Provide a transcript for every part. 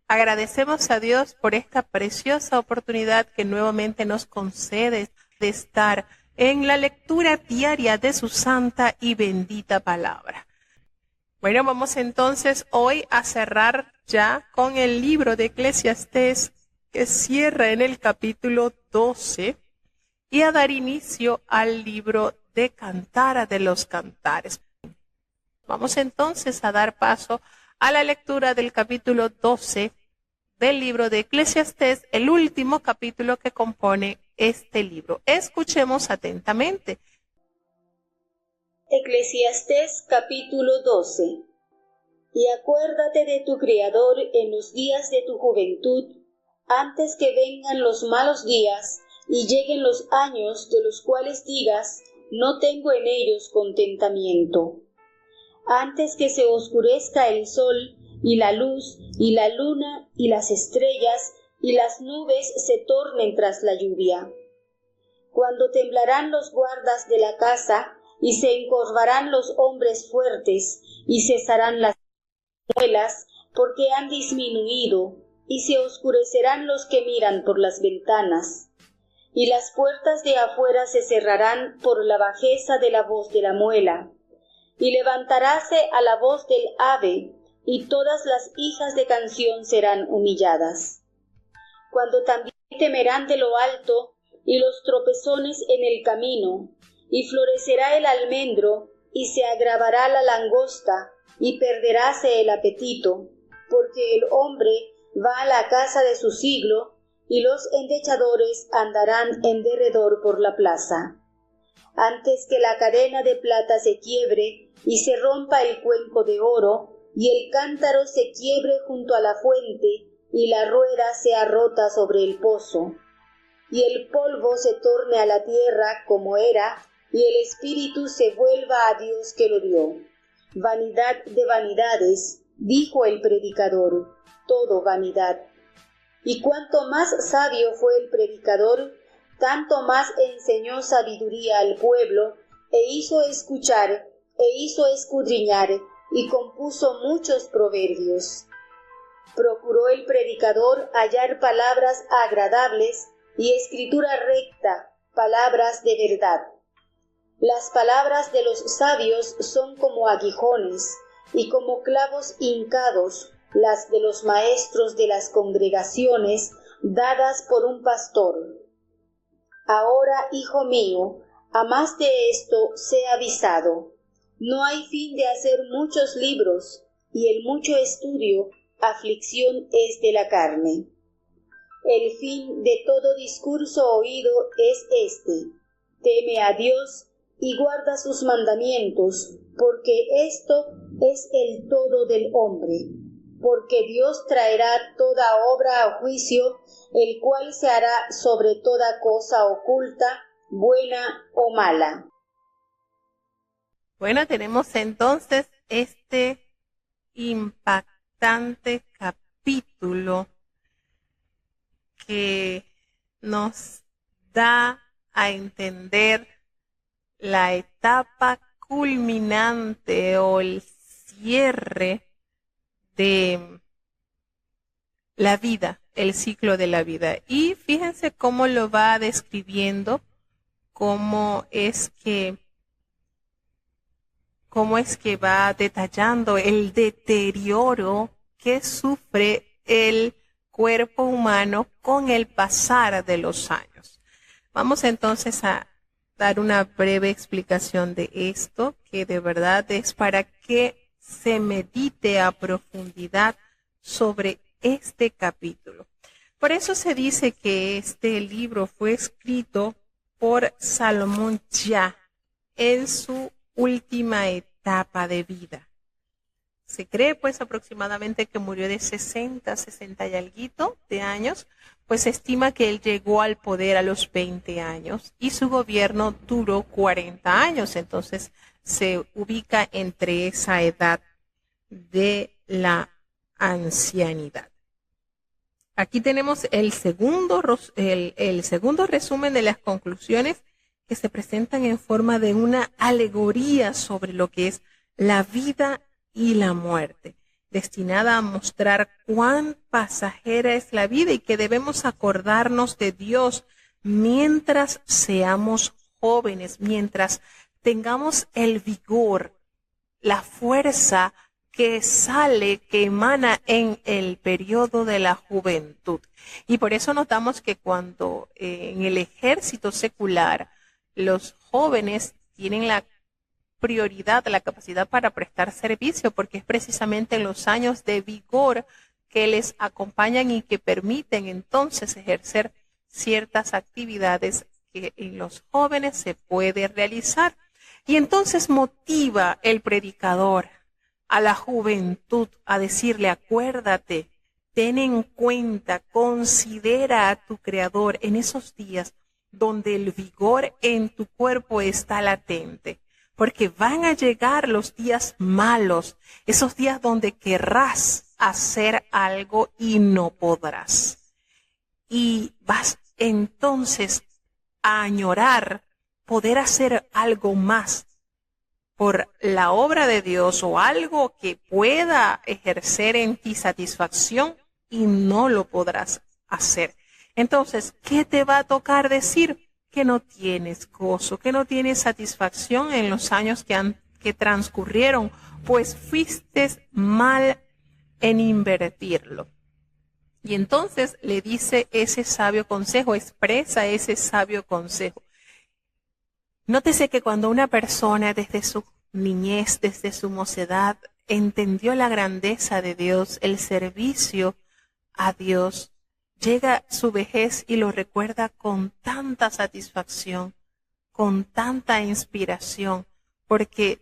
Agradecemos a Dios por esta preciosa oportunidad que nuevamente nos concede de estar en la lectura diaria de su santa y bendita palabra. Bueno, vamos entonces hoy a cerrar ya con el libro de Eclesiastés, que cierra en el capítulo 12, y a dar inicio al libro de Cántara de los Cantares. Vamos entonces a dar paso a la lectura del capítulo 12 del libro de Eclesiastés, el último capítulo que compone este libro. Escuchemos atentamente. Eclesiastés capítulo 12. Y acuérdate de tu Criador en los días de tu juventud, antes que vengan los malos días y lleguen los años de los cuales digas, no tengo en ellos contentamiento. Antes que se oscurezca el sol y la luz y la luna y las estrellas y las nubes se tornen tras la lluvia. Cuando temblarán los guardas de la casa y se encorvarán los hombres fuertes y cesarán las muelas porque han disminuido y se oscurecerán los que miran por las ventanas. Y las puertas de afuera se cerrarán por la bajeza de la voz de la muela. Y levantaráse a la voz del ave, y todas las hijas de canción serán humilladas. Cuando también temerán de lo alto, y los tropezones en el camino, y florecerá el almendro, y se agravará la langosta, y perderáse el apetito, porque el hombre va a la casa de su siglo, y los endechadores andarán en derredor por la plaza. Antes que la cadena de plata se quiebre y se rompa el cuenco de oro, y el cántaro se quiebre junto a la fuente, y la rueda sea rota sobre el pozo, y el polvo se torne a la tierra como era, y el espíritu se vuelva a Dios que lo dio. Vanidad de vanidades, dijo el predicador, todo vanidad. Y cuanto más sabio fue el predicador, tanto más enseñó sabiduría al pueblo, e hizo escuchar, e hizo escudriñar, y compuso muchos proverbios. Procuró el predicador hallar palabras agradables y escritura recta, palabras de verdad. Las palabras de los sabios son como aguijones, y como clavos hincados, las de los maestros de las congregaciones, dadas por un pastor. Ahora, hijo mío, a más de esto sé avisado. No hay fin de hacer muchos libros, y el mucho estudio, aflicción es de la carne. El fin de todo discurso oído es este: teme a Dios y guarda sus mandamientos, porque esto es el todo del hombre. Porque Dios traerá toda obra a juicio, el cual se hará sobre toda cosa oculta, buena o mala. Bueno, tenemos entonces este impactante capítulo que nos da a entender la etapa culminante o el cierre de la vida, el ciclo de la vida. Y fíjense cómo lo va describiendo, cómo es que va detallando el deterioro que sufre el cuerpo humano con el pasar de los años. Vamos entonces a dar una breve explicación de esto, que de verdad es para que se medite a profundidad sobre este capítulo. Por eso se dice que este libro fue escrito por Salomón ya en su última etapa de vida. Se cree pues aproximadamente que murió de 60 y alguito de años, pues se estima que él llegó al poder a los 20 años y su gobierno duró 40 años, entonces se ubica entre esa edad de la ancianidad. Aquí tenemos el segundo resumen de las conclusiones que se presentan en forma de una alegoría sobre lo que es la vida y la muerte. destinada a mostrar cuán pasajera es la vida y que debemos acordarnos de Dios mientras seamos jóvenes, mientras tengamos el vigor, la fuerza que sale, que emana en el periodo de la juventud. Y por eso notamos que cuando en el ejército secular los jóvenes tienen la prioridad, la capacidad para prestar servicio, porque es precisamente los años de vigor que les acompañan y que permiten entonces ejercer ciertas actividades que en los jóvenes se puede realizar. Y entonces motiva el predicador a la juventud a decirle, acuérdate, ten en cuenta, considera a tu Creador en esos días donde el vigor en tu cuerpo está latente, porque van a llegar los días malos, esos días donde querrás hacer algo y no podrás. Y vas entonces a añorar poder hacer algo más por la obra de Dios o algo que pueda ejercer en ti satisfacción y no lo podrás hacer. Entonces, ¿qué te va a tocar decir? Que no tienes gozo, que no tienes satisfacción en los años que transcurrieron, pues fuiste mal en invertirlo. Y entonces le dice ese sabio consejo, expresa ese sabio consejo. Nótese que cuando una persona desde su niñez, desde su mocedad, entendió la grandeza de Dios, el servicio a Dios, llega su vejez y lo recuerda con tanta satisfacción, con tanta inspiración, porque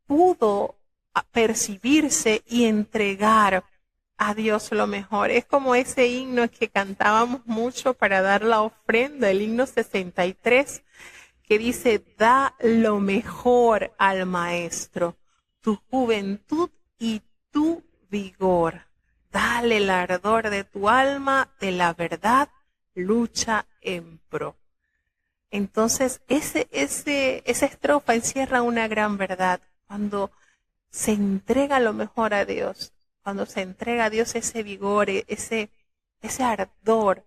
pudo percibirse y entregar a Dios lo mejor. Es como ese himno que cantábamos mucho para dar la ofrenda, el himno 63, que dice, da lo mejor al maestro, tu juventud y tu vigor. Dale el ardor de tu alma, de la verdad, lucha en pro. Entonces, esa estrofa encierra una gran verdad. Cuando se entrega lo mejor a Dios, cuando se entrega a Dios ese vigor, ese ardor,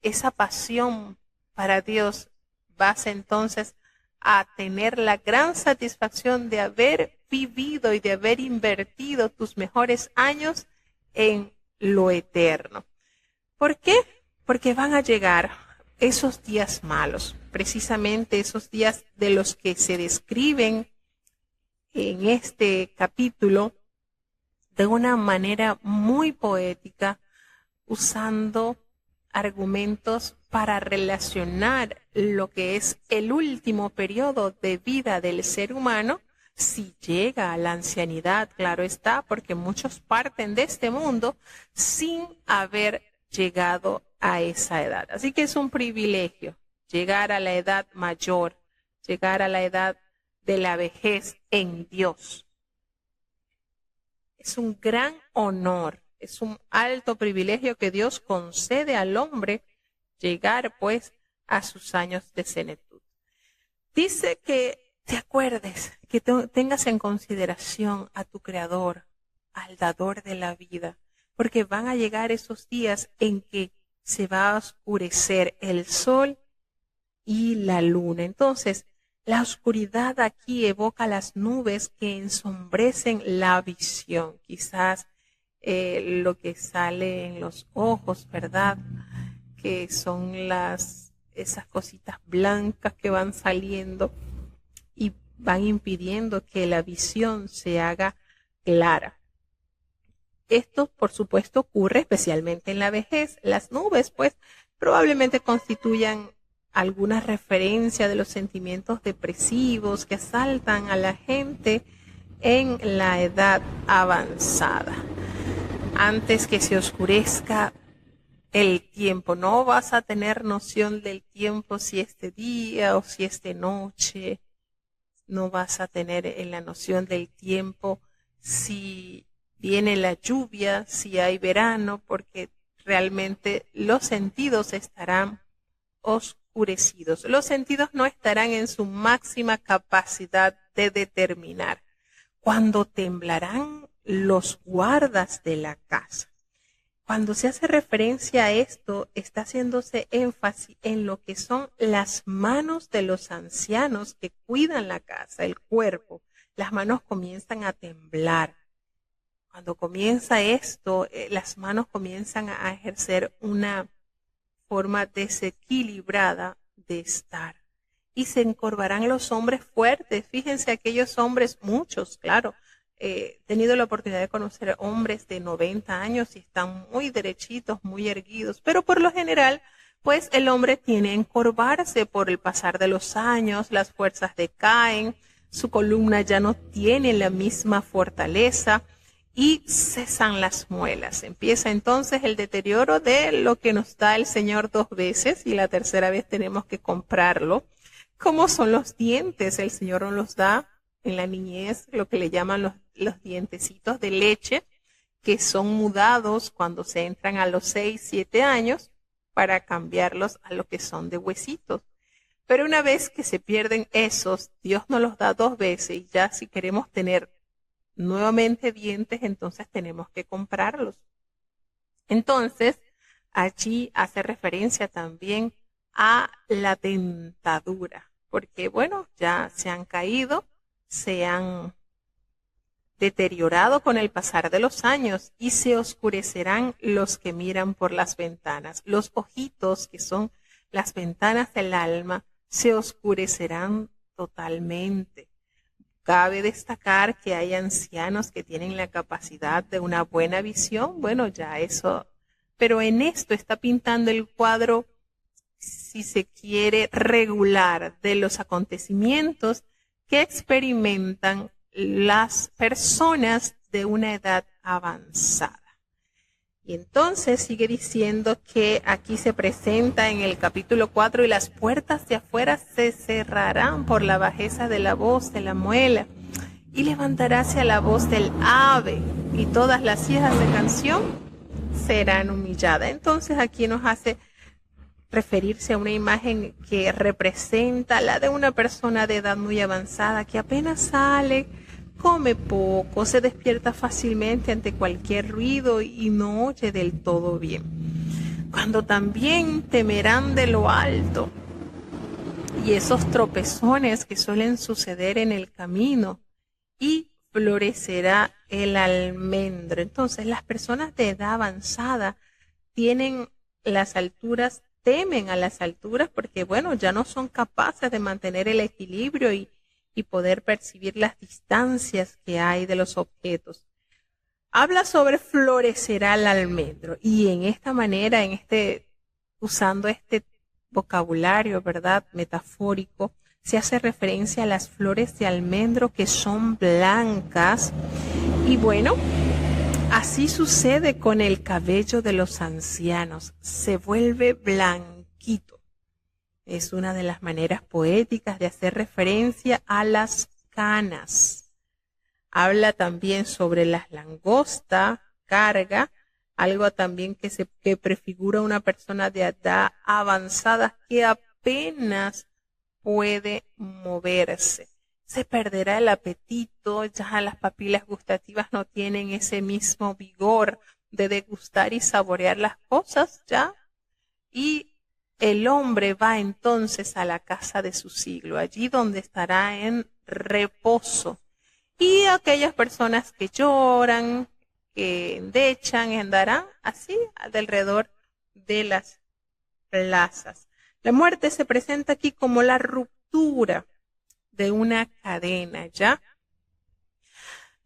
esa pasión para Dios, vas entonces a tener la gran satisfacción de haber vivido y de haber invertido tus mejores años en lo eterno. ¿Por qué? Porque van a llegar esos días malos, precisamente esos días de los que se describen en este capítulo de una manera muy poética, usando argumentos para relacionar lo que es el último periodo de vida del ser humano, si llega a la ancianidad, claro está, porque muchos parten de este mundo sin haber llegado a esa edad. Así que es un privilegio llegar a la edad mayor, llegar a la edad de la vejez en Dios. Es un gran honor, es un alto privilegio que Dios concede al hombre llegar pues a sus años de senectud. Dice que te acuerdes, que tengas en consideración a tu Creador, al dador de la vida, porque van a llegar esos días en que se va a oscurecer el sol y la luna. Entonces, la oscuridad aquí evoca las nubes que ensombrecen la visión. Quizás lo que sale en los ojos, ¿verdad? Que son esas cositas blancas que van saliendo y van impidiendo que la visión se haga clara. Esto, por supuesto, ocurre especialmente en la vejez. Las nubes, pues, probablemente constituyan alguna referencia de los sentimientos depresivos que asaltan a la gente en la edad avanzada. Antes que se oscurezca el tiempo, no vas a tener noción del tiempo, si es de día o si es de noche. No vas a tener en la noción del tiempo si viene la lluvia, si hay verano, porque realmente los sentidos estarán oscurecidos. Los sentidos no estarán en su máxima capacidad de determinar. Cuando temblarán los guardas de la casa. Cuando se hace referencia a esto, está haciéndose énfasis en lo que son las manos de los ancianos que cuidan la casa, el cuerpo. Las manos comienzan a temblar. Cuando comienza esto, las manos comienzan a ejercer una forma desequilibrada de estar. Y se encorvarán los hombres fuertes. Fíjense, aquellos hombres, muchos, claro. He tenido la oportunidad de conocer hombres de 90 años y están muy derechitos, muy erguidos. Pero por lo general, pues el hombre tiene que encorvarse por el pasar de los años, las fuerzas decaen, su columna ya no tiene la misma fortaleza y cesan las muelas. Empieza entonces el deterioro de lo que nos da el Señor 2 veces y la tercera vez tenemos que comprarlo. ¿Cómo son los dientes? El Señor nos los da en la niñez, lo que le llaman los dientecitos de leche, que son mudados cuando se entran a los 6, 7 años para cambiarlos a lo que son de huesitos. Pero una vez que se pierden esos, Dios nos los da 2 veces y ya si queremos tener nuevamente dientes, entonces tenemos que comprarlos. Entonces, allí hace referencia también a la dentadura, porque bueno, ya se han caído, se han deteriorado con el pasar de los años y se oscurecerán los que miran por las ventanas. Los ojitos, que son las ventanas del alma, se oscurecerán totalmente. Cabe destacar que hay ancianos que tienen la capacidad de una buena visión. Bueno, ya eso, pero en esto está pintando el cuadro, si se quiere, regular de los acontecimientos que experimentan las personas de una edad avanzada. Y entonces sigue diciendo que aquí se presenta en el capítulo 4, y las puertas de afuera se cerrarán por la bajeza de la voz de la muela, y levantaráse a la voz del ave, y todas las hijas de canción serán humilladas. Entonces aquí nos hace referirse a una imagen que representa la de una persona de edad muy avanzada que apenas sale, come poco, se despierta fácilmente ante cualquier ruido y no oye del todo bien. Cuando también temerán de lo alto y esos tropezones que suelen suceder en el camino, y florecerá el almendro. Entonces las personas de edad avanzada tienen las alturas, temen a las alturas porque, bueno, ya no son capaces de mantener el equilibrio y poder percibir las distancias que hay de los objetos. Habla sobre florecerá el almendro, y en esta manera, usando este vocabulario, ¿verdad?, metafórico, se hace referencia a las flores de almendro que son blancas. Y bueno, así sucede con el cabello de los ancianos, se vuelve blanquito. Es una de las maneras poéticas de hacer referencia a las canas. Habla también sobre las langostas, carga, algo también que prefigura una persona de edad avanzada que apenas puede moverse. Se perderá el apetito, ya las papilas gustativas no tienen ese mismo vigor de degustar y saborear las cosas ya. Y el hombre va entonces a la casa de su siglo, allí donde estará en reposo. Y aquellas personas que lloran, que endechan, andarán así alrededor de las plazas. La muerte se presenta aquí como la ruptura de una cadena, ¿ya?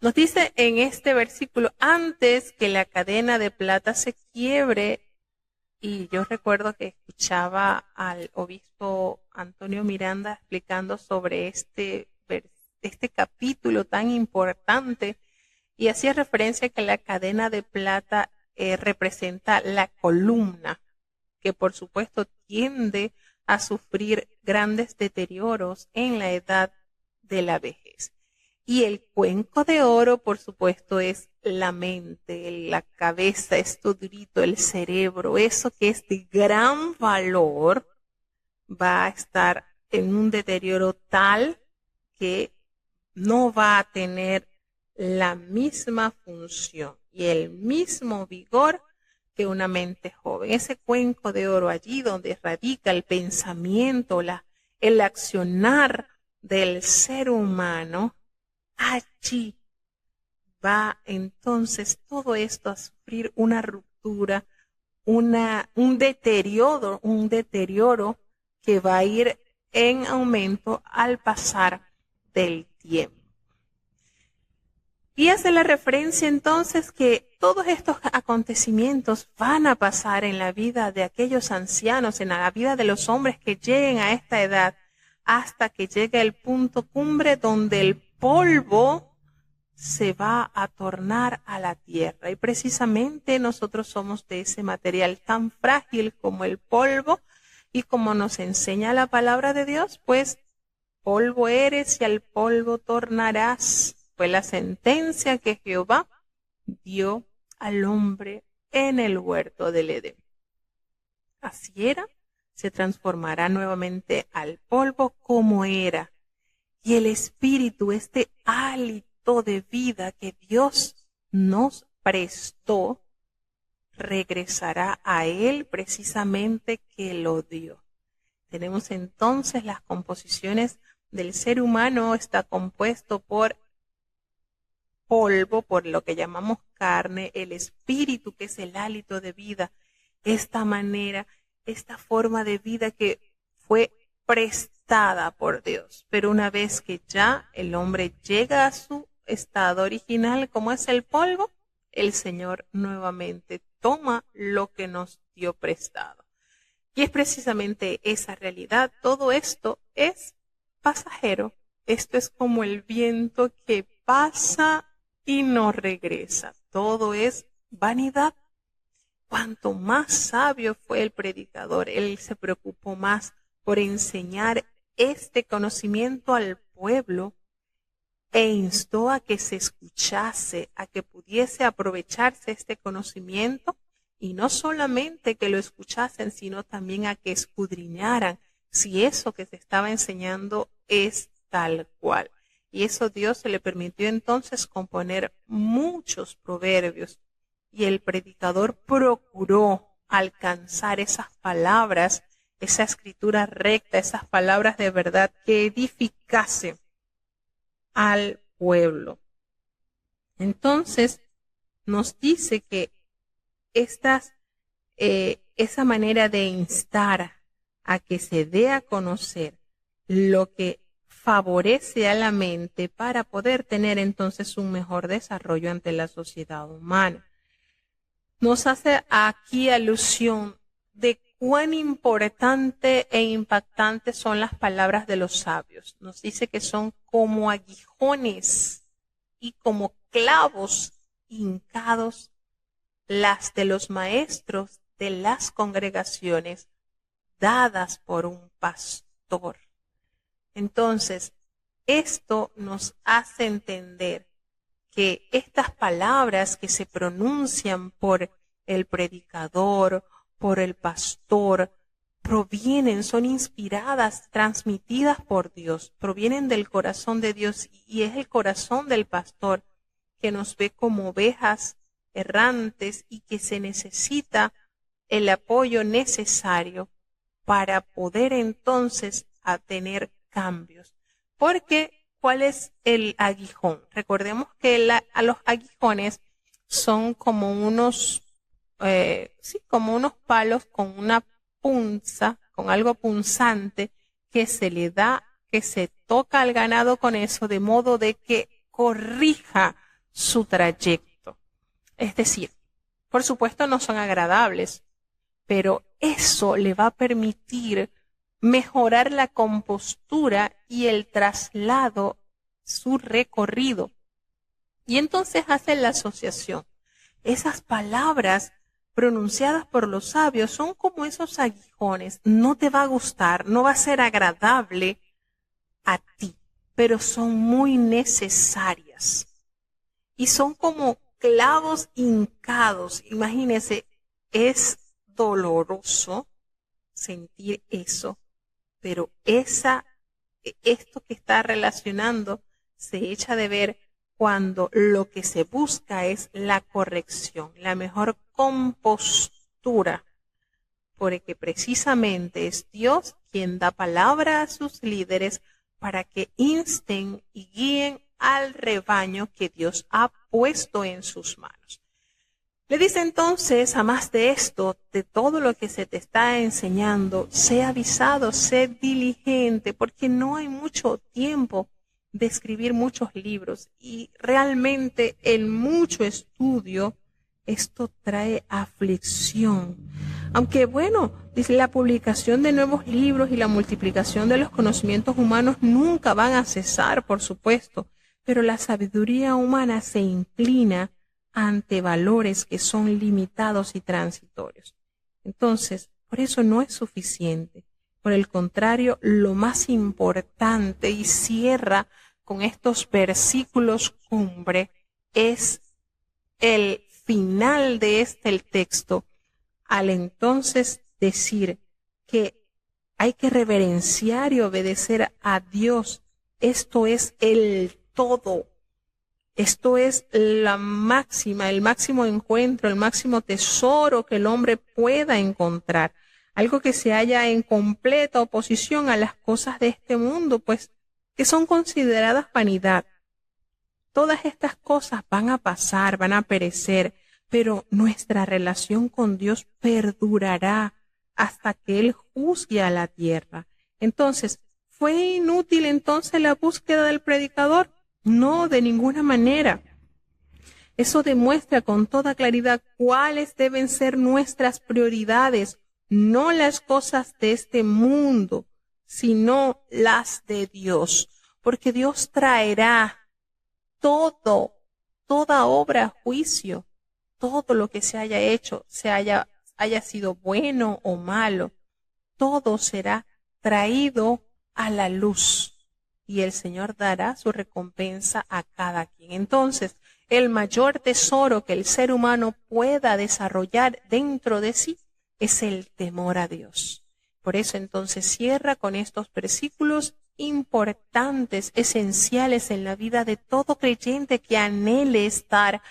Nos dice en este versículo, antes que la cadena de plata se quiebre. Y yo recuerdo que escuchaba al obispo Antonio Miranda explicando sobre este capítulo tan importante, y hacía referencia a que la cadena de plata representa la columna, que por supuesto tiende a sufrir grandes deterioros en la edad de la vejez. Y el cuenco de oro, por supuesto, es la mente, la cabeza, esto durito, el cerebro, eso que es de gran valor, va a estar en un deterioro tal que no va a tener la misma función y el mismo vigor que una mente joven. Ese cuenco de oro allí donde radica el pensamiento, el accionar del ser humano, allí va entonces todo esto a sufrir una ruptura, un deterioro que va a ir en aumento al pasar del tiempo. Y hace la referencia entonces que todos estos acontecimientos van a pasar en la vida de aquellos ancianos, en la vida de los hombres que lleguen a esta edad, hasta que llegue el punto cumbre donde el polvo se va a tornar a la tierra. Y precisamente nosotros somos de ese material tan frágil como el polvo, y como nos enseña la palabra de Dios, pues polvo eres y al polvo tornarás. Fue la sentencia que Jehová dio al hombre en el huerto del Edén. Así era, se transformará nuevamente al polvo como era. Y el espíritu, este hálito de vida que Dios nos prestó, regresará a él precisamente que lo dio. Tenemos entonces las composiciones del ser humano, está compuesto por polvo, por lo que llamamos carne, el espíritu que es el hálito de vida, esta manera, esta forma de vida que fue prestada por Dios. Pero una vez que ya el hombre llega a su estado original, como es el polvo, el Señor nuevamente toma lo que nos dio prestado. Y es precisamente esa realidad. Todo esto es pasajero. Esto es como el viento que pasa y no regresa. Todo es vanidad. Cuanto más sabio fue el predicador, él se preocupó más por enseñar este conocimiento al pueblo e instó a que se escuchase, a que pudiese aprovecharse este conocimiento, y no solamente que lo escuchasen, sino también a que escudriñaran si eso que se estaba enseñando es tal cual. Y eso Dios se le permitió entonces componer muchos proverbios, y el predicador procuró alcanzar esas palabras, esa escritura recta, esas palabras de verdad que edificase al pueblo. Entonces nos dice que esa manera de instar a que se dé a conocer lo que favorece a la mente para poder tener entonces un mejor desarrollo ante la sociedad humana. Nos hace aquí alusión de cuán importante e impactante son las palabras de los sabios. Nos dice que son como aguijones y como clavos hincados las de los maestros de las congregaciones dadas por un pastor. Entonces, esto nos hace entender que estas palabras que se pronuncian por el predicador, por el pastor, son inspiradas, transmitidas por Dios, provienen del corazón de Dios, y es el corazón del pastor que nos ve como ovejas errantes y que se necesita el apoyo necesario para poder entonces tener cambios. Porque, ¿cuál es el aguijón? Recordemos que a los aguijones son como unos palos con una punza, con algo punzante que se le da, que se toca al ganado con eso, de modo de que corrija su trayecto. Es decir, por supuesto no son agradables, pero eso le va a permitir mejorar la compostura y el traslado, su recorrido. Y entonces hace la asociación. Esas palabras pronunciadas por los sabios son como esos aguijones. No te va a gustar, no va a ser agradable a ti, pero son muy necesarias. Y son como clavos hincados. Imagínense, es doloroso sentir eso, pero esto que está relacionando se echa de ver cuando lo que se busca es la corrección, la mejor compostura, porque precisamente es Dios quien da palabra a sus líderes para que insten y guíen al rebaño que Dios ha puesto en sus manos. Le dice entonces, a más de esto, de todo lo que se te está enseñando, sé avisado, sé diligente, porque no hay mucho tiempo de escribir muchos libros y realmente en mucho estudio esto trae aflicción. Aunque bueno, dice, la publicación de nuevos libros y la multiplicación de los conocimientos humanos nunca van a cesar, por supuesto, pero la sabiduría humana se inclina ante valores que son limitados y transitorios. Entonces, por eso no es suficiente. Por el contrario, lo más importante, y cierra con estos versículos cumbre, es el final de el texto, al entonces decir que hay que reverenciar y obedecer a Dios. Esto es el todo. Esto es la máxima, el máximo encuentro, el máximo tesoro que el hombre pueda encontrar. Algo que se halla en completa oposición a las cosas de este mundo, pues que son consideradas vanidad. Todas estas cosas van a pasar, van a perecer, pero nuestra relación con Dios perdurará hasta que Él juzgue a la tierra. Entonces, ¿fue inútil entonces la búsqueda del predicador? No, de ninguna manera. Eso demuestra con toda claridad cuáles deben ser nuestras prioridades, no las cosas de este mundo, sino las de Dios, porque Dios traerá toda obra a juicio, todo lo que se haya hecho, haya sido bueno o malo, todo será traído a la luz. Y el Señor dará su recompensa a cada quien. Entonces, el mayor tesoro que el ser humano pueda desarrollar dentro de sí es el temor a Dios. Por eso entonces cierra con estos versículos importantes, esenciales en la vida de todo creyente que anhele estar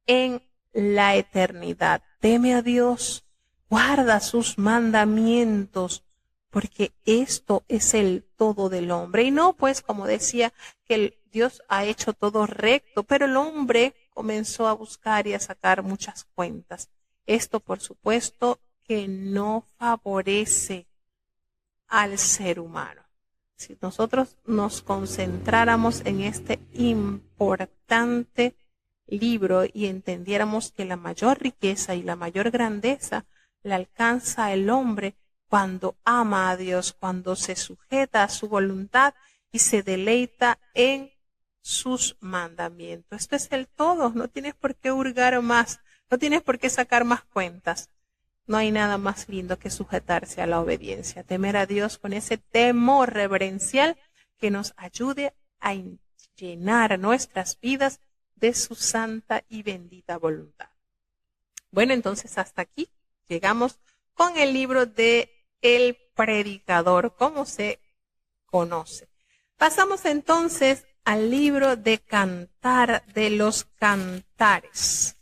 en la eternidad. Teme a Dios, guarda sus mandamientos, porque esto es el todo del hombre. Y no, pues, como decía, que Dios ha hecho todo recto, pero el hombre comenzó a buscar y a sacar muchas cuentas. Esto, por supuesto, que no favorece al ser humano. Si nosotros nos concentráramos en este importante libro y entendiéramos que la mayor riqueza y la mayor grandeza la alcanza el hombre cuando ama a Dios, cuando se sujeta a su voluntad y se deleita en sus mandamientos. Esto es el todo, no tienes por qué hurgar más, no tienes por qué sacar más cuentas. No hay nada más lindo que sujetarse a la obediencia, temer a Dios con ese temor reverencial que nos ayude a llenar nuestras vidas de su santa y bendita voluntad. Bueno, entonces hasta aquí llegamos con el libro de El Predicador, como se conoce. Pasamos entonces al libro de Cantar de los Cantares.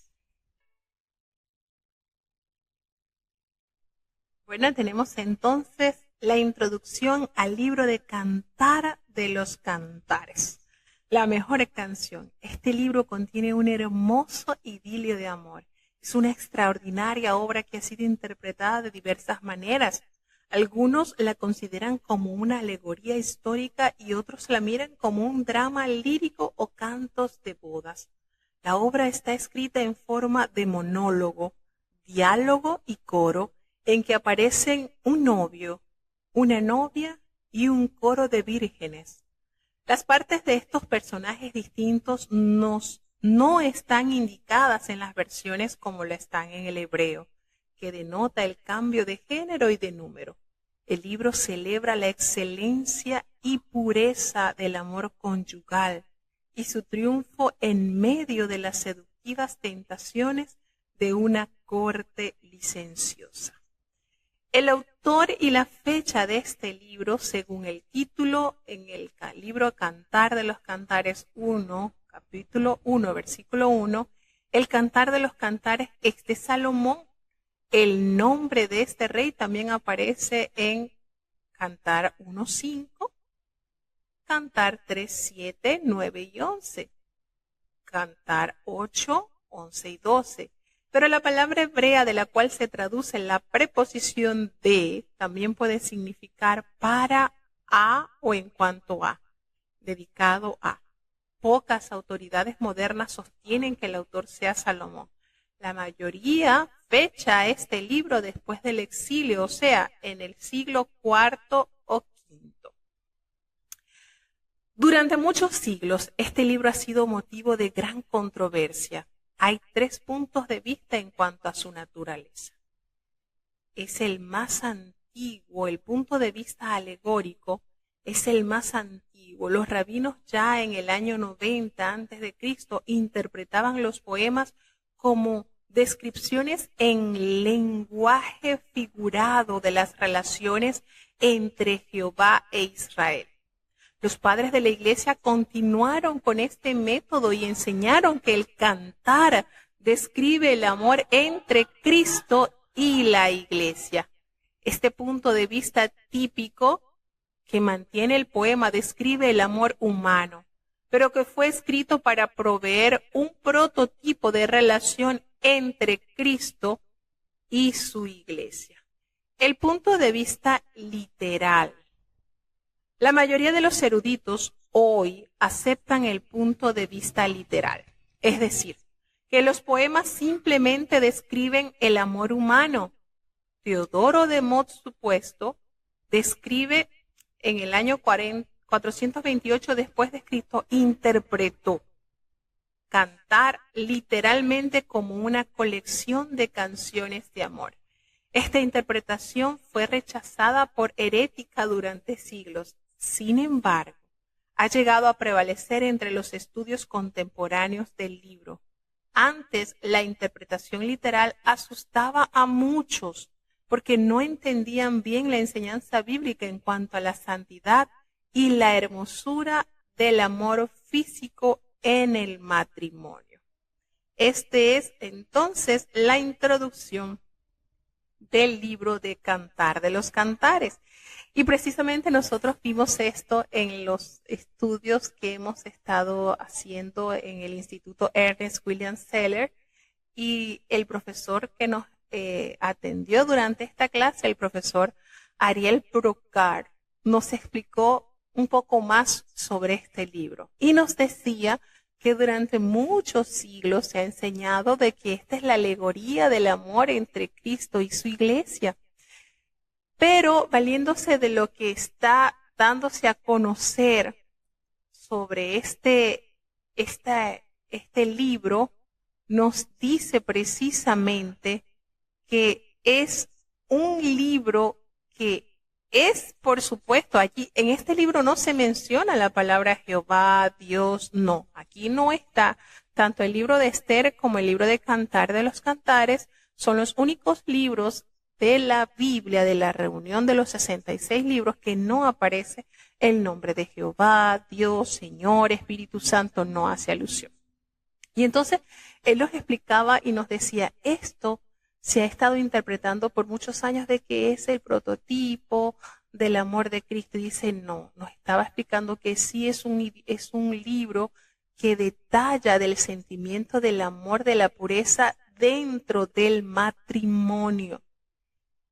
Bueno, tenemos entonces la introducción al libro de Cantar de los Cantares, la mejor canción. Este libro contiene un hermoso idilio de amor. Es una extraordinaria obra que ha sido interpretada de diversas maneras. Algunos la consideran como una alegoría histórica y otros la miran como un drama lírico o cantos de bodas. La obra está escrita en forma de monólogo, diálogo y coro, en que aparecen un novio, una novia y un coro de vírgenes. Las partes de estos personajes distintos no están indicadas en las versiones como lo están en el hebreo, que denota el cambio de género y de número. El libro celebra la excelencia y pureza del amor conyugal y su triunfo en medio de las seductivas tentaciones de una corte licenciosa. El autor y la fecha de este libro, según el título en el libro Cantar de los Cantares 1, capítulo 1, versículo 1, el Cantar de los Cantares es de Salomón. El nombre de este rey también aparece en Cantar 1:5, Cantar 3:7, 9 y 11, Cantar 8, 11 y 12. Pero la palabra hebrea de la cual se traduce la preposición de también puede significar para, a o en cuanto a, dedicado a. Pocas autoridades modernas sostienen que el autor sea Salomón. La mayoría fecha este libro después del exilio, o sea, en el siglo IV o V. Durante muchos siglos, este libro ha sido motivo de gran controversia. Hay 3 puntos de vista en cuanto a su naturaleza. Es el más antiguo, el punto de vista alegórico es el más antiguo. Los rabinos ya en el año 90 a.C. interpretaban los poemas como descripciones en lenguaje figurado de las relaciones entre Jehová e Israel. Los padres de la iglesia continuaron con este método y enseñaron que el cantar describe el amor entre Cristo y la iglesia. Este punto de vista típico que mantiene el poema describe el amor humano, pero que fue escrito para proveer un prototipo de relación entre Cristo y su iglesia. El punto de vista literal. La mayoría de los eruditos hoy aceptan el punto de vista literal, es decir, que los poemas simplemente describen el amor humano. Teodoro de Mot supuesto describe en el año 428 después de Cristo, interpretó cantar literalmente como una colección de canciones de amor. Esta interpretación fue rechazada por herética durante siglos. Sin embargo, ha llegado a prevalecer entre los estudios contemporáneos del libro. Antes, la interpretación literal asustaba a muchos porque no entendían bien la enseñanza bíblica en cuanto a la santidad y la hermosura del amor físico en el matrimonio. Este es entonces la introducción del libro de Cantar de los Cantares. Y precisamente nosotros vimos esto en los estudios que hemos estado haciendo en el Instituto Ernest William Seller, y el profesor que nos atendió durante esta clase, el profesor Ariel Brocard, nos explicó un poco más sobre este libro y nos decía que durante muchos siglos se ha enseñado de que esta es la alegoría del amor entre Cristo y su iglesia. Pero valiéndose de lo que está dándose a conocer sobre este libro, nos dice precisamente que es un libro que es, por supuesto, aquí en este libro no se menciona la palabra Jehová, Dios, no. Aquí no está. Tanto el libro de Esther como el libro de Cantar de los Cantares son los únicos libros de la Biblia, de la reunión de los 66 libros, que no aparece el nombre de Jehová, Dios, Señor, Espíritu Santo, no hace alusión. Y entonces él nos explicaba y nos decía, esto se ha estado interpretando por muchos años de que es el prototipo del amor de Cristo. Y dice, no, nos estaba explicando que sí es un libro que detalla del sentimiento del amor, de la pureza dentro del matrimonio.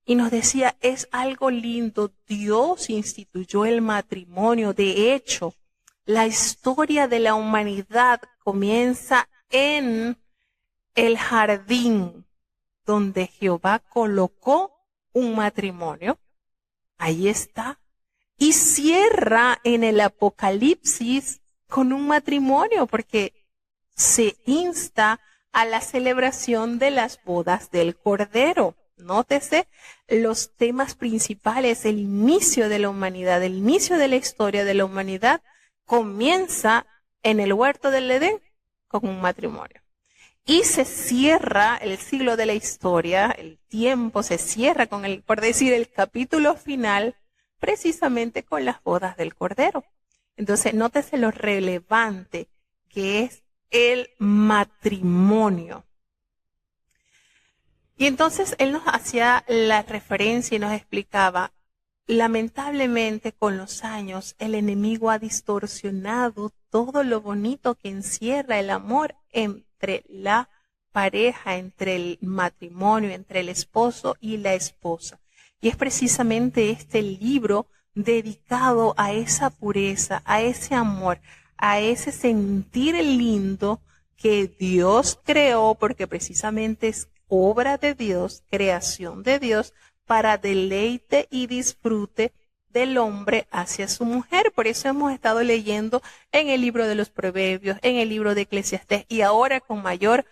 Y nos decía, es algo lindo, Dios instituyó el matrimonio. De hecho, la historia de la humanidad comienza en el jardín donde Jehová colocó un matrimonio. Ahí está. Y cierra en el Apocalipsis con un matrimonio, porque se insta a la celebración de las bodas del Cordero. Nótese los temas principales, el inicio de la humanidad, el inicio de la historia de la humanidad comienza en el huerto del Edén con un matrimonio. Y se cierra el siglo de la historia, el tiempo se cierra con por decir, el capítulo final, precisamente con las bodas del Cordero. Entonces, nótese lo relevante que es el matrimonio. Y entonces él nos hacía la referencia y nos explicaba, lamentablemente con los años el enemigo ha distorsionado todo lo bonito que encierra el amor entre la pareja, entre el matrimonio, entre el esposo y la esposa. Y es precisamente este libro dedicado a esa pureza, a ese amor, a ese sentir lindo que Dios creó, porque precisamente es obra de Dios, creación de Dios, para deleite y disfrute del hombre hacia su mujer. Por eso hemos estado leyendo en el libro de los Proverbios, en el libro de Eclesiastés y ahora con mayor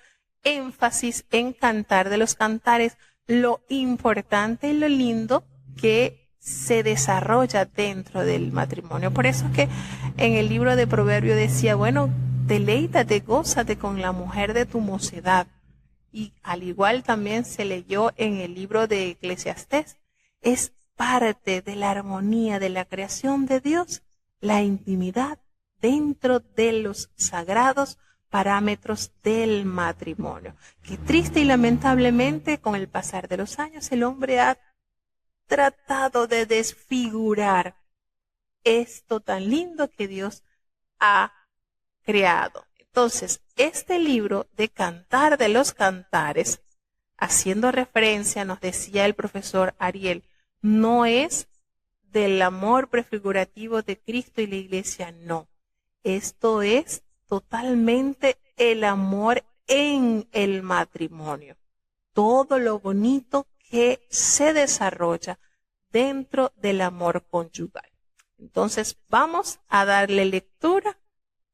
énfasis en Cantar de los Cantares, lo importante y lo lindo que se desarrolla dentro del matrimonio. Por eso es que en el libro de Proverbios decía, bueno, deleítate, gózate con la mujer de tu mocedad. Y al igual también se leyó en el libro de Eclesiastés, es parte de la armonía de la creación de Dios, la intimidad dentro de los sagrados parámetros del matrimonio. Que triste y lamentablemente con el pasar de los años el hombre ha tratado de desfigurar esto tan lindo que Dios ha creado. Entonces, este libro de Cantar de los Cantares, haciendo referencia, nos decía el profesor Ariel, no es del amor prefigurativo de Cristo y la Iglesia, no. Esto es totalmente el amor en el matrimonio. Todo lo bonito que se desarrolla dentro del amor conyugal. Entonces, vamos a darle lectura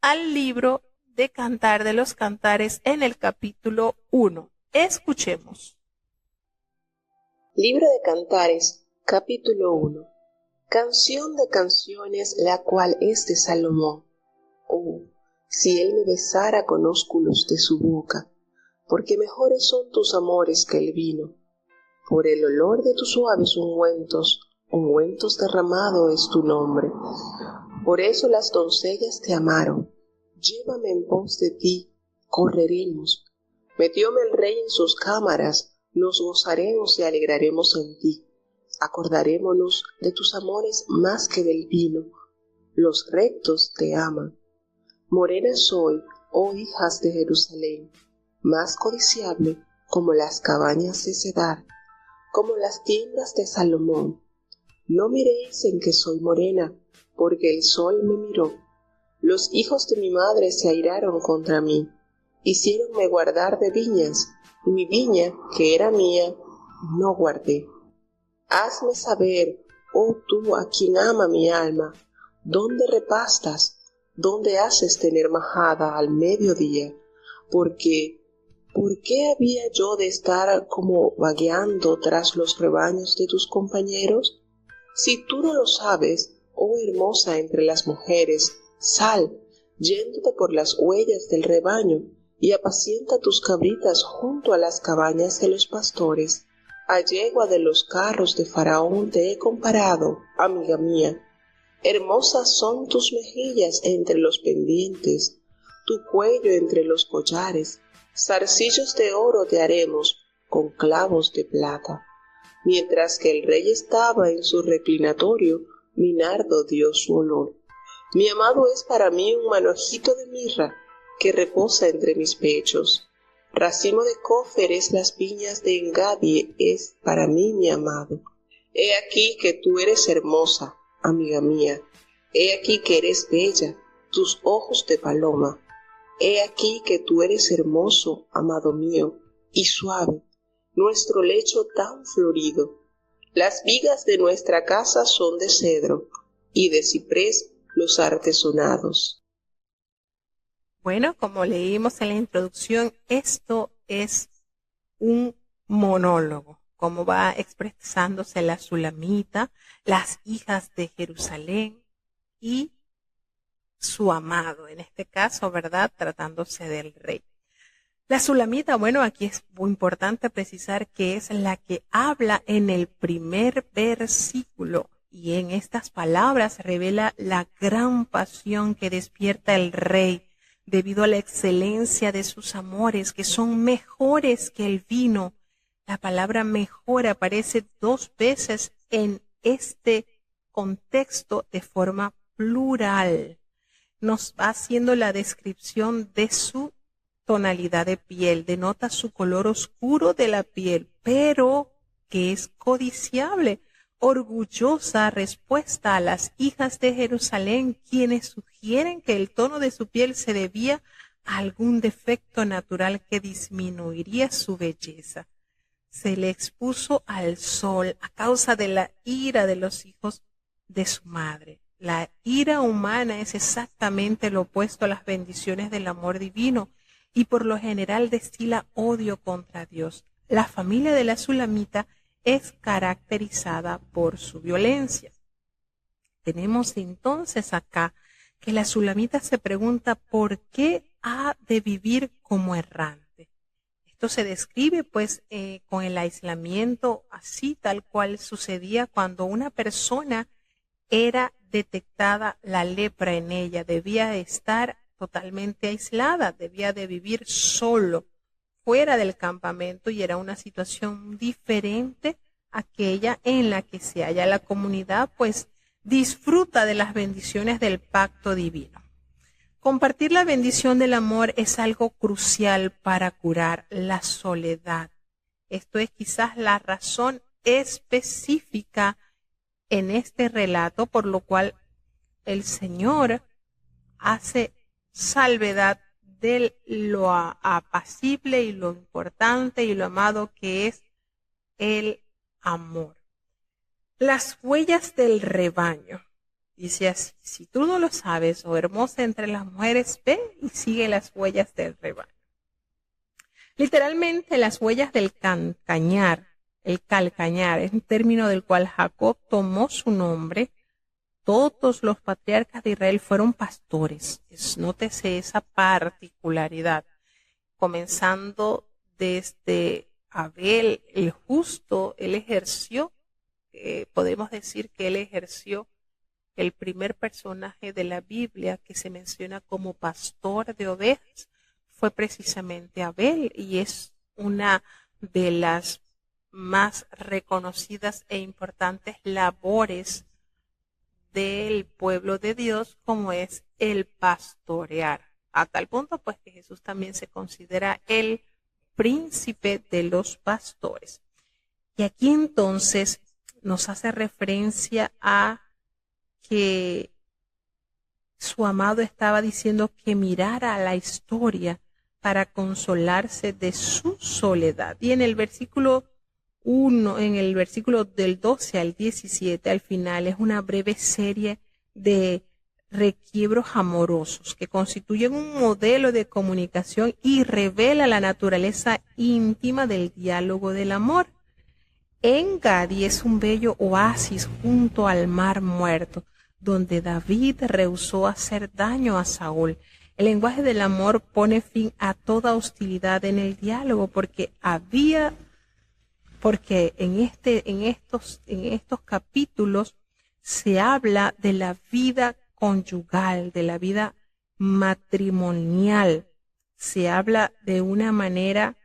al libro de Cantar de los Cantares en el capítulo 1. Escuchemos. Libro de Cantares, capítulo 1. Canción de canciones, la cual es de Salomón. Oh, si él me besara con ósculos de su boca, porque mejores son tus amores que el vino. Por el olor de tus suaves ungüentos derramado es tu nombre. Por eso las doncellas te amaron. Llévame en pos de ti, correremos. Metióme el rey en sus cámaras, nos gozaremos y alegraremos en ti. Acordarémonos de tus amores más que del vino. Los rectos te aman. Morena soy, oh hijas de Jerusalén, más codiciable como las cabañas de Cedar, como las tiendas de Salomón. No miréis en que soy morena, porque el sol me miró. Los hijos de mi madre se airaron contra mí, hiciéronme guardar de viñas, y mi viña, que era mía, no guardé. Hazme saber, oh tú a quien ama mi alma, dónde repastas, dónde haces tener majada al mediodía, porque ¿por qué había yo de estar como vagueando tras los rebaños de tus compañeros? Si tú no lo sabes, oh hermosa entre las mujeres, sal, yéndote por las huellas del rebaño, y apacienta tus cabritas junto a las cabañas de los pastores. A yegua de los carros de Faraón te he comparado, amiga mía. Hermosas son tus mejillas entre los pendientes, tu cuello entre los collares. Zarcillos de oro te haremos con clavos de plata. Mientras que el rey estaba en su reclinatorio, mi nardo dio su olor. Mi amado es para mí un manojito de mirra que reposa entre mis pechos. Racimo de cófer es las viñas de Engadie, es para mí mi amado. He aquí que tú eres hermosa, amiga mía. He aquí que eres bella, tus ojos de paloma. He aquí que tú eres hermoso, amado mío, y suave, nuestro lecho tan florido. Las vigas de nuestra casa son de cedro, y de ciprés los artesonados. Bueno, como leímos en la introducción, esto es un monólogo, como va expresándose la Sulamita, las hijas de Jerusalén y su amado, en este caso, ¿verdad? Tratándose del rey. La Sulamita, bueno, aquí es muy importante precisar que es la que habla en el primer versículo y en estas palabras revela la gran pasión que despierta el rey debido a la excelencia de sus amores, que son mejores que el vino. La palabra mejor aparece 2 veces en este contexto de forma plural. Nos va haciendo la descripción de su tonalidad de piel, denota su color oscuro de la piel, pero que es codiciable, orgullosa respuesta a las hijas de Jerusalén, quienes sugieren que el tono de su piel se debía a algún defecto natural que disminuiría su belleza. Se le expuso al sol a causa de la ira de los hijos de su madre. La ira humana es exactamente lo opuesto a las bendiciones del amor divino y por lo general destila odio contra Dios. La familia de la Sulamita es caracterizada por su violencia. Tenemos entonces acá que la Sulamita se pregunta por qué ha de vivir como errante. Esto se describe pues con el aislamiento así tal cual sucedía cuando una persona era detectada la lepra en ella, debía estar totalmente aislada, debía de vivir solo, fuera del campamento, y era una situación diferente a aquella en la que se halla la comunidad, pues disfruta de las bendiciones del pacto divino. Compartir la bendición del amor es algo crucial para curar la soledad. Esto es quizás la razón específica en este relato por lo cual el Señor hace salvedad de lo apacible y lo importante y lo amado que es el amor. Las huellas del rebaño. Dice así: si tú no lo sabes, oh hermosa entre las mujeres, ve y sigue las huellas del rebaño. Literalmente las huellas del calcañar. El calcañar es un término del cual Jacob tomó su nombre. Todos los patriarcas de Israel fueron pastores. Nótese esa particularidad. Comenzando desde Abel el justo, él ejerció, podemos decir que él ejerció el primer personaje de la Biblia que se menciona como pastor de ovejas, fue precisamente Abel, y es una de las más reconocidas e importantes labores del pueblo de Dios, como es el pastorear, a tal punto pues que Jesús también se considera el príncipe de los pastores. Y aquí entonces nos hace referencia a que su amado estaba diciendo que mirara a la historia para consolarse de su soledad. Y en el versículo 1, en el versículo del 12 al 17, al final es una breve serie de requiebros amorosos que constituyen un modelo de comunicación y revela la naturaleza íntima del diálogo del amor. En-Gadi es un bello oasis junto al mar muerto, donde David rehusó hacer daño a Saúl. El lenguaje del amor pone fin a toda hostilidad en el diálogo, porque en estos capítulos se habla de la vida conyugal, de la vida matrimonial. Se habla de una manera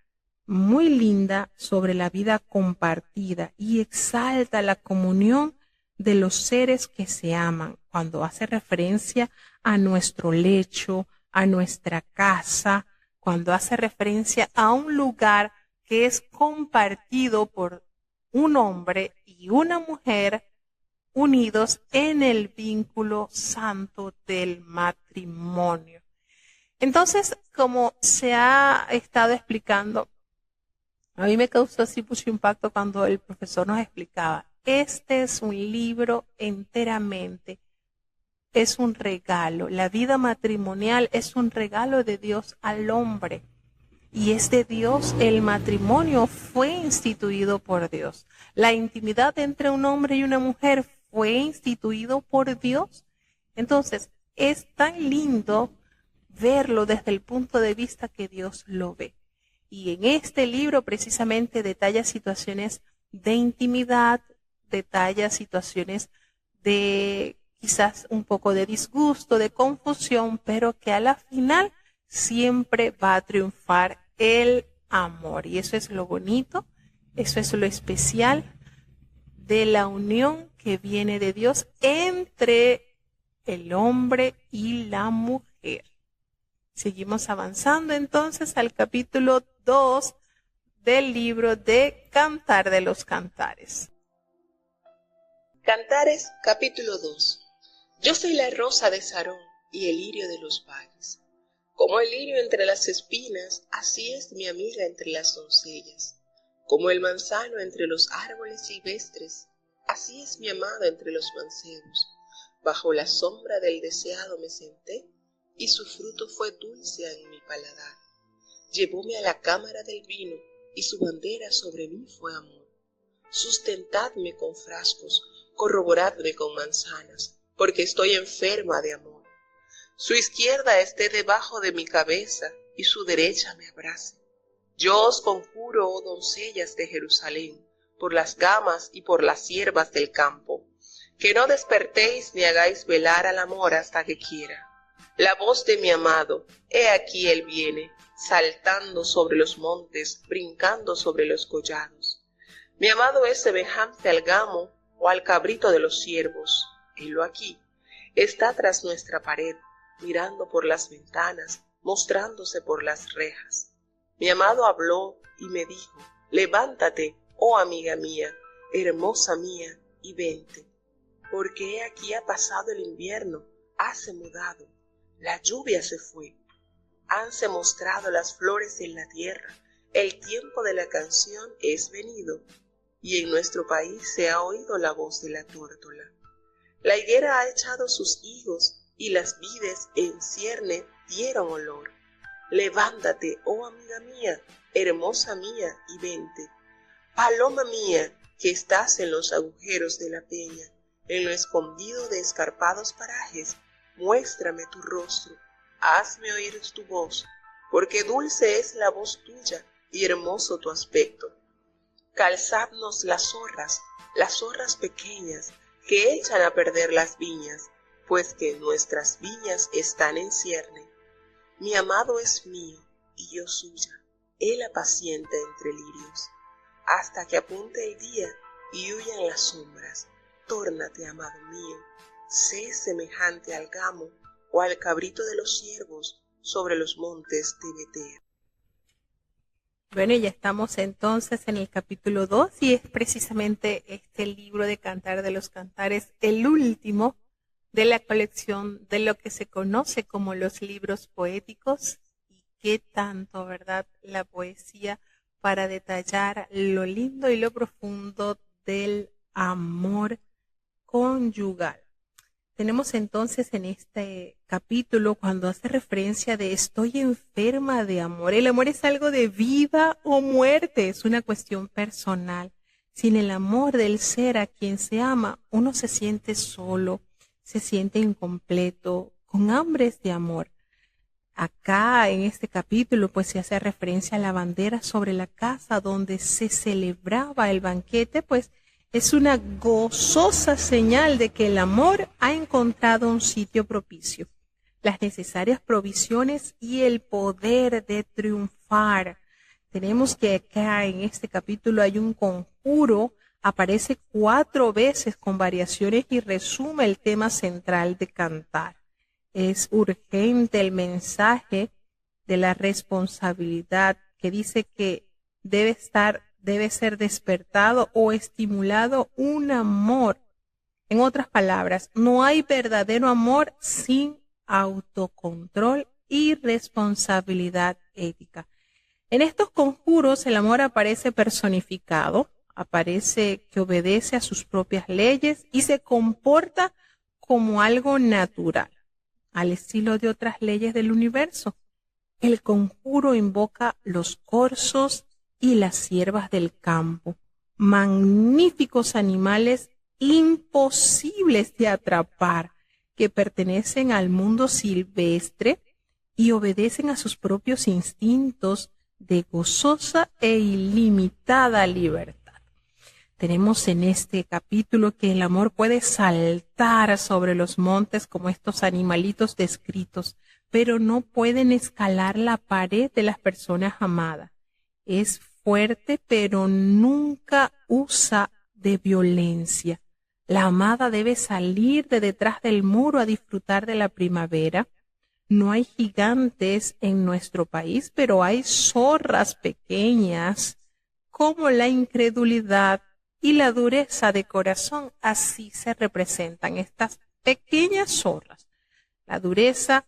muy linda sobre la vida compartida y exalta la comunión de los seres que se aman, cuando hace referencia a nuestro lecho, a nuestra casa, cuando hace referencia a un lugar que es compartido por un hombre y una mujer unidos en el vínculo santo del matrimonio. Entonces, como se ha estado explicando, a mí me causó así mucho impacto cuando el profesor nos explicaba. Este es un libro enteramente, es un regalo. La vida matrimonial es un regalo de Dios al hombre. Y es de Dios, el matrimonio fue instituido por Dios. La intimidad entre un hombre y una mujer fue instituido por Dios. Entonces, es tan lindo verlo desde el punto de vista que Dios lo ve. Y en este libro precisamente detalla situaciones de intimidad, detalla situaciones de quizás un poco de disgusto, de confusión, pero que a la final siempre va a triunfar el amor. Y eso es lo bonito, eso es lo especial de la unión que viene de Dios entre el hombre y la mujer. Seguimos avanzando entonces al capítulo 2 del libro de Cantar de los Cantares. Cantares, capítulo 2. Yo soy la rosa de Sarón y el lirio de los valles. Como el lirio entre las espinas, así es mi amiga entre las doncellas. Como el manzano entre los árboles silvestres, así es mi amado entre los mancebos. Bajo la sombra del deseado me senté, y su fruto fue dulce en mi paladar. Llevóme a la cámara del vino, y su bandera sobre mí fue amor. Sustentadme con frascos, corroboradme con manzanas, porque estoy enferma de amor. Su izquierda esté debajo de mi cabeza, y su derecha me abrace. Yo os conjuro, oh doncellas de Jerusalén, por las gamas y por las hierbas del campo, que no despertéis ni hagáis velar al amor hasta que quiera. La voz de mi amado, he aquí él viene, saltando sobre los montes, brincando sobre los collados. Mi amado es semejante al gamo o al cabrito de los ciervos. Helo aquí, está tras nuestra pared, mirando por las ventanas, mostrándose por las rejas. Mi amado habló y me dijo, levántate, oh amiga mía, hermosa mía, y vente. Porque he aquí ha pasado el invierno, hase mudado, la lluvia se fue. Hanse mostrado las flores en la tierra, el tiempo de la canción es venido, y en nuestro país se ha oído la voz de la tórtola. La higuera ha echado sus higos, y las vides en cierne dieron olor. Levántate, oh amiga mía, hermosa mía, y vente. Paloma mía, que estás en los agujeros de la peña, en lo escondido de escarpados parajes, muéstrame tu rostro, hazme oír tu voz, porque dulce es la voz tuya y hermoso tu aspecto. Calzadnos las zorras pequeñas, que echan a perder las viñas, pues que nuestras viñas están en cierne. Mi amado es mío, y yo suya, él apacienta entre lirios, hasta que apunte el día y huyan las sombras. Tórnate, amado mío, sé semejante al gamo o al cabrito de los ciervos sobre los montes de Betel. Bueno, ya estamos entonces en el capítulo 2 y es precisamente este libro de Cantar de los Cantares, el último de la colección de lo que se conoce como los libros poéticos. Y qué tanto, ¿verdad?, la poesía para detallar lo lindo y lo profundo del amor conyugal. Tenemos entonces en este capítulo cuando hace referencia de estoy enferma de amor. El amor es algo de vida o muerte, es una cuestión personal. Sin el amor del ser a quien se ama, uno se siente solo, se siente incompleto, con hambres de amor. Acá en este capítulo pues se hace referencia a la bandera sobre la casa donde se celebraba el banquete, pues es una gozosa señal de que el amor ha encontrado un sitio propicio, las necesarias provisiones y el poder de triunfar. Tenemos que acá en este capítulo hay un conjuro, aparece 4 veces con variaciones y resume el tema central de Cantar. Es urgente el mensaje de la responsabilidad que dice que debe ser despertado o estimulado un amor. En otras palabras, no hay verdadero amor sin autocontrol y responsabilidad ética. En estos conjuros el amor aparece personificado, aparece que obedece a sus propias leyes y se comporta como algo natural, al estilo de otras leyes del universo. El conjuro invoca los corzos y las ciervas del campo, magníficos animales imposibles de atrapar, que pertenecen al mundo silvestre y obedecen a sus propios instintos de gozosa e ilimitada libertad. Tenemos en este capítulo que el amor puede saltar sobre los montes como estos animalitos descritos, pero no pueden escalar la pared de las personas amadas. Es fuerte, pero nunca usa de violencia. La amada debe salir de detrás del muro a disfrutar de la primavera. No hay gigantes en nuestro país, pero hay zorras pequeñas, como la incredulidad y la dureza de corazón. Así se representan estas pequeñas zorras. La dureza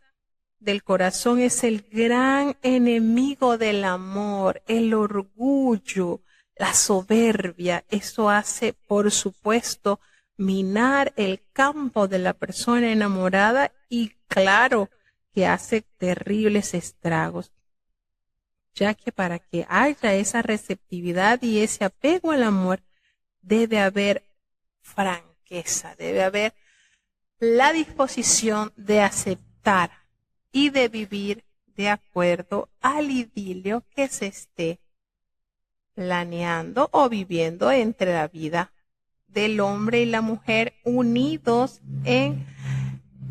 del corazón es el gran enemigo del amor, el orgullo, la soberbia. Eso hace, por supuesto, minar el campo de la persona enamorada y claro que hace terribles estragos, ya que para que haya esa receptividad y ese apego al amor, debe haber franqueza, debe haber la disposición de aceptar y de vivir de acuerdo al idilio que se esté planeando o viviendo entre la vida del hombre y la mujer unidos en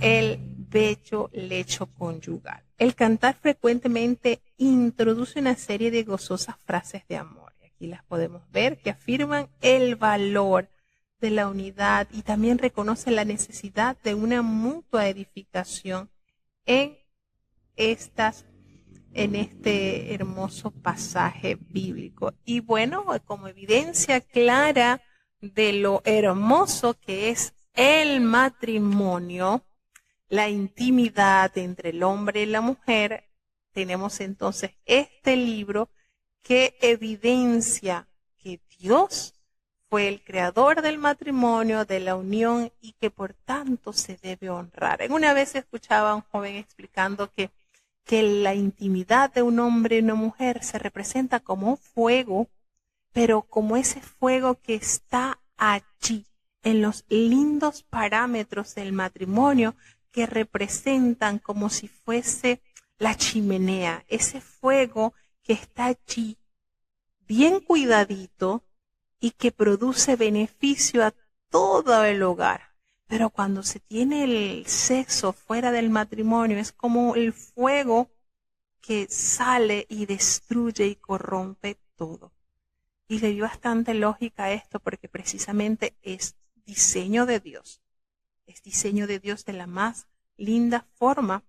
el bello lecho conyugal. El cantar frecuentemente introduce una serie de gozosas frases de amor. Y aquí las podemos ver que afirman el valor de la unidad y también reconoce la necesidad de una mutua edificación en este hermoso pasaje bíblico. Y bueno, como evidencia clara de lo hermoso que es el matrimonio, la intimidad entre el hombre y la mujer, tenemos entonces este libro que evidencia que Dios fue el creador del matrimonio, de la unión y que por tanto se debe honrar. Una vez escuchaba a un joven explicando que la intimidad de un hombre y una mujer se representa como un fuego, pero como ese fuego que está allí, en los lindos parámetros del matrimonio que representan como si fuese la chimenea, ese fuego que está allí, bien cuidadito y que produce beneficio a todo el hogar. Pero cuando se tiene el sexo fuera del matrimonio, es como el fuego que sale y destruye y corrompe todo. Y le dio bastante lógica a esto porque precisamente es diseño de Dios. Es diseño de Dios de la más linda forma,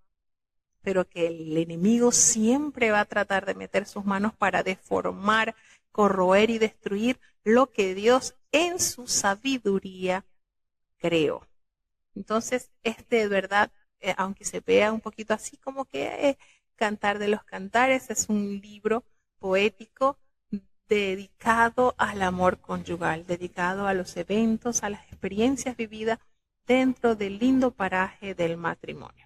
pero que el enemigo siempre va a tratar de meter sus manos para deformar, corroer y destruir lo que Dios en su sabiduría creó. Entonces, de verdad, aunque se vea un poquito así como que Cantar de los Cantares es un libro poético dedicado al amor conyugal, dedicado a los eventos, a las experiencias vividas dentro del lindo paraje del matrimonio.